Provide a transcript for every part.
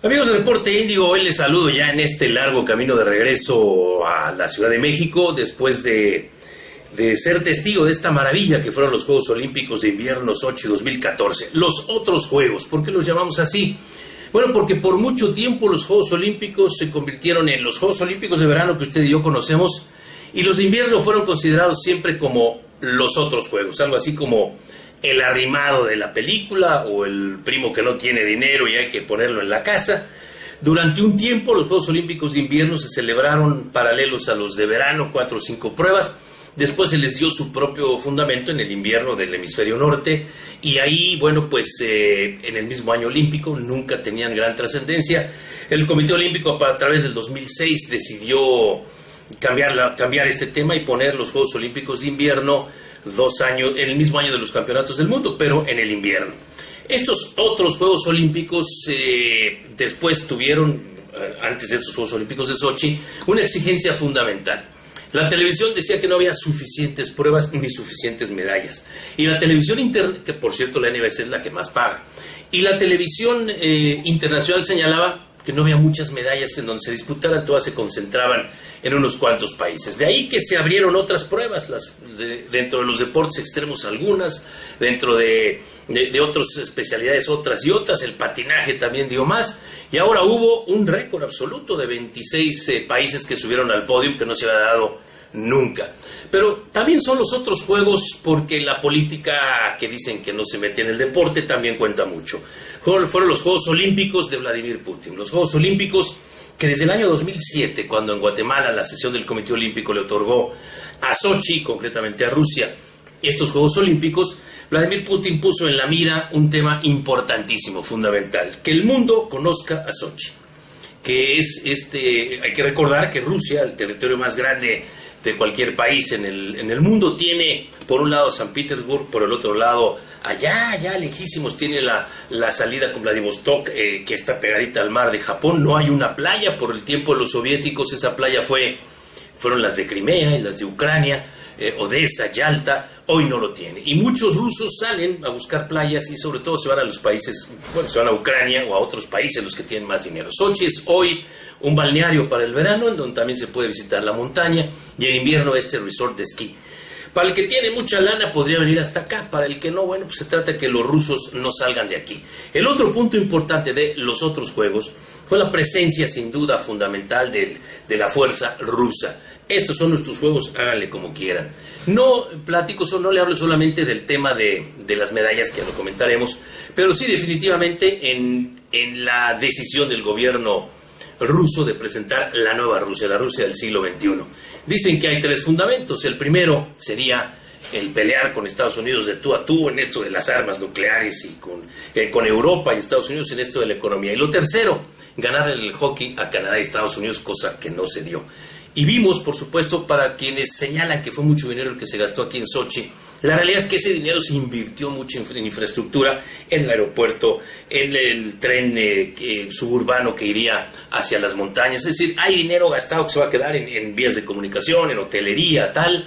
Amigos de Deporte Índigo, hoy les saludo ya en este largo camino de regreso a la Ciudad de México después de ser testigo de esta maravilla que fueron los Juegos Olímpicos de Invierno Sochi 2014. Los otros Juegos, ¿por qué los llamamos así? Bueno, porque por mucho tiempo los Juegos Olímpicos se convirtieron en los Juegos Olímpicos de verano que usted y yo conocemos, y los de invierno fueron considerados siempre como los otros Juegos, algo así como el arrimado de la película o el primo que no tiene dinero y hay que ponerlo en la casa. Durante un tiempo los Juegos Olímpicos de Invierno se celebraron paralelos a los de verano, 4 o 5 pruebas. Después se les dio su propio fundamento en el invierno del hemisferio norte, y ahí, bueno, pues en el mismo año olímpico nunca tenían gran trascendencia. El Comité Olímpico a través del 2006 decidió cambiar este tema y poner los Juegos Olímpicos de Invierno 2 años, en el mismo año de los campeonatos del mundo, pero en el invierno. Estos otros Juegos Olímpicos después tuvieron, antes de estos Juegos Olímpicos de Sochi, una exigencia fundamental. La televisión decía que no había suficientes pruebas ni suficientes medallas. Y la televisión interna, que por cierto la NBC es la que más paga, y la televisión internacional señalaba que no había muchas medallas en donde se disputaran, todas se concentraban en unos cuantos países. De ahí que se abrieron otras pruebas, dentro de los deportes extremos algunas, dentro de otras especialidades otras y otras, el patinaje también dio más, y ahora hubo un récord absoluto de 26 países que subieron al podio, que no se había dado nunca. Pero también son los otros juegos porque la política que dicen que no se mete en el deporte también cuenta mucho. Fueron los Juegos Olímpicos de Vladimir Putin, los Juegos Olímpicos que desde el año 2007, cuando en Guatemala la sesión del Comité Olímpico le otorgó a Sochi, concretamente a Rusia, estos Juegos Olímpicos, Vladimir Putin puso en la mira un tema importantísimo, fundamental: que el mundo conozca a Sochi, que es hay que recordar que Rusia, el territorio más grande de cualquier país en el mundo, tiene por un lado San Petersburg, por el otro lado, allá lejísimos, tiene la salida con Vladivostok, que está pegadita al mar de Japón. No hay una playa. Por el tiempo de los soviéticos esa playa fueron las de Crimea y las de Ucrania, Odessa, Yalta. Hoy no lo tiene, y muchos rusos salen a buscar playas y sobre todo se van a los países, se van a Ucrania o a otros países los que tienen más dinero. Sochi es hoy un balneario para el verano, en donde también se puede visitar la montaña, y en invierno resort de esquí. Para el que tiene mucha lana podría venir hasta acá, para el que no, bueno, pues se trata de que los rusos no salgan de aquí. El otro punto importante de los otros juegos fue la presencia sin duda fundamental de la fuerza rusa. Estos son nuestros juegos, háganle como quieran. No le hablo solamente del tema de las medallas, que ya lo comentaremos, pero sí definitivamente en la decisión del gobierno ruso de presentar la nueva Rusia, la Rusia del siglo XXI. Dicen que hay 3 fundamentos. El primero sería el pelear con Estados Unidos de tú a tú en esto de las armas nucleares, y con Europa y Estados Unidos en esto de la economía. Y lo tercero, ganar el hockey a Canadá y Estados Unidos, cosa que no se dio. Y vimos, por supuesto, para quienes señalan que fue mucho dinero el que se gastó aquí en Sochi, la realidad es que ese dinero se invirtió mucho en infraestructura, en el aeropuerto, en el tren suburbano que iría hacia las montañas. Es decir, hay dinero gastado que se va a quedar en vías de comunicación, en hotelería, tal.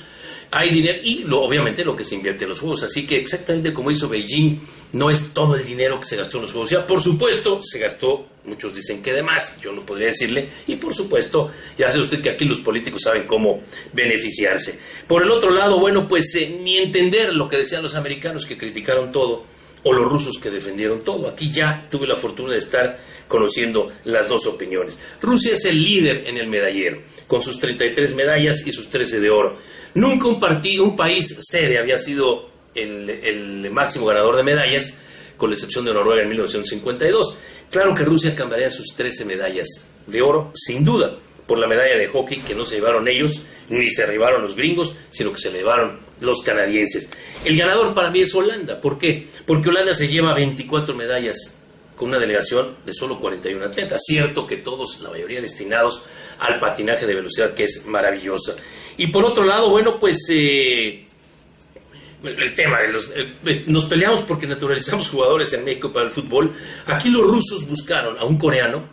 Hay dinero, y obviamente lo que se invierte en los juegos. Así que exactamente como hizo Beijing, no es todo el dinero que se gastó en los juegos. Ya, por supuesto, se gastó, muchos dicen que de más, yo no podría decirle, y por supuesto, ya sabe usted que aquí los políticos saben cómo beneficiarse. Por el otro lado, bueno, pues ni entender lo que decían los americanos, que criticaron todo, o los rusos, que defendieron todo. Aquí ya tuve la fortuna de estar conociendo las dos opiniones. Rusia es el líder en el medallero, con sus 33 medallas y sus 13 de oro. Nunca un país sede había sido el máximo ganador de medallas, con la excepción de Noruega en 1952. Claro que Rusia cambiaría sus 13 medallas de oro, sin duda, por la medalla de hockey que no se llevaron ellos, ni se llevaron los gringos, sino que se llevaron los canadienses. El ganador para mí es Holanda. ¿Por qué? Porque Holanda se lleva 24 medallas con una delegación de solo 41 atletas. Cierto que todos, la mayoría destinados al patinaje de velocidad, que es maravillosa. Y por otro lado, bueno, pues el tema de nos peleamos porque naturalizamos jugadores en México para el fútbol. Aquí los rusos buscaron a un coreano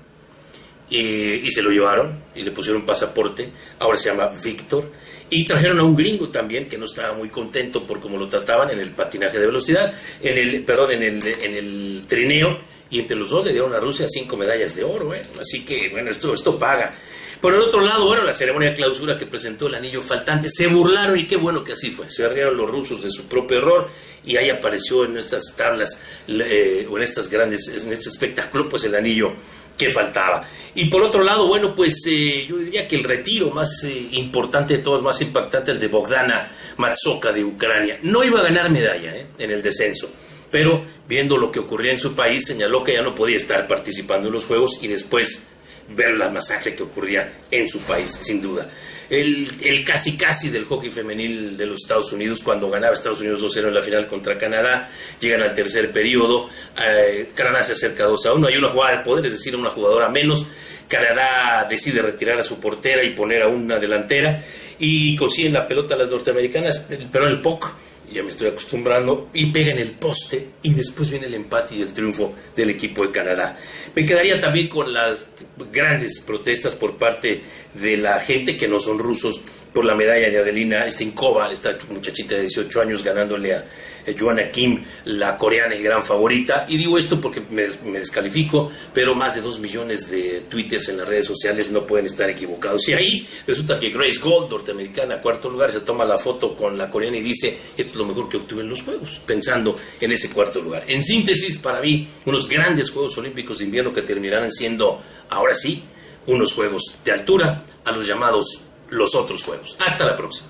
y se lo llevaron y le pusieron pasaporte. Ahora se llama Víctor. Y trajeron a un gringo también que no estaba muy contento por cómo lo trataban en el patinaje de velocidad, en el trineo, y entre los dos le dieron a Rusia 5 medallas de oro, así que bueno, esto paga. Por el otro lado, bueno, la ceremonia de clausura que presentó el anillo faltante, se burlaron y qué bueno que así fue, se rieron los rusos de su propio error y ahí apareció en estas tablas o en este espectáculo pues el anillo que faltaba. Y por otro lado, bueno, pues yo diría que el retiro más importante de todos, más impactante, el de Bogdana Matsoka de Ucrania. No iba a ganar medalla en el descenso, pero viendo lo que ocurría en su país, señaló que ya no podía estar participando en los Juegos y después ver la masacre que ocurría en su país, sin duda. El casi del hockey femenil de los Estados Unidos, cuando ganaba Estados Unidos 2-0 en la final contra Canadá, llegan al tercer periodo, Canadá se acerca 2-1, hay una jugada de poder, es decir, una jugadora menos, Canadá decide retirar a su portera y poner a una delantera, y consiguen la pelota a las norteamericanas, pero el puck, ya me estoy acostumbrando, y pega en el poste, y después viene el empate y el triunfo del equipo de Canadá. Me quedaría también con las grandes protestas por parte de la gente que no son rusos por la medalla de Adelina Stinkova, esta muchachita de 18 años ganándole a Joanna Kim, la coreana y gran favorita. Y digo esto porque me descalifico, pero más de 2 millones de twitters en las redes sociales no pueden estar equivocados. Y ahí resulta que Grace Gold, norteamericana, cuarto lugar, se toma la foto con la coreana y dice, esto es lo mejor que obtuve en los Juegos, pensando en ese cuarto lugar. En síntesis, para mí, unos grandes Juegos Olímpicos de invierno que terminarán siendo, ahora sí, unos Juegos de altura a los llamados los otros Juegos. Hasta la próxima.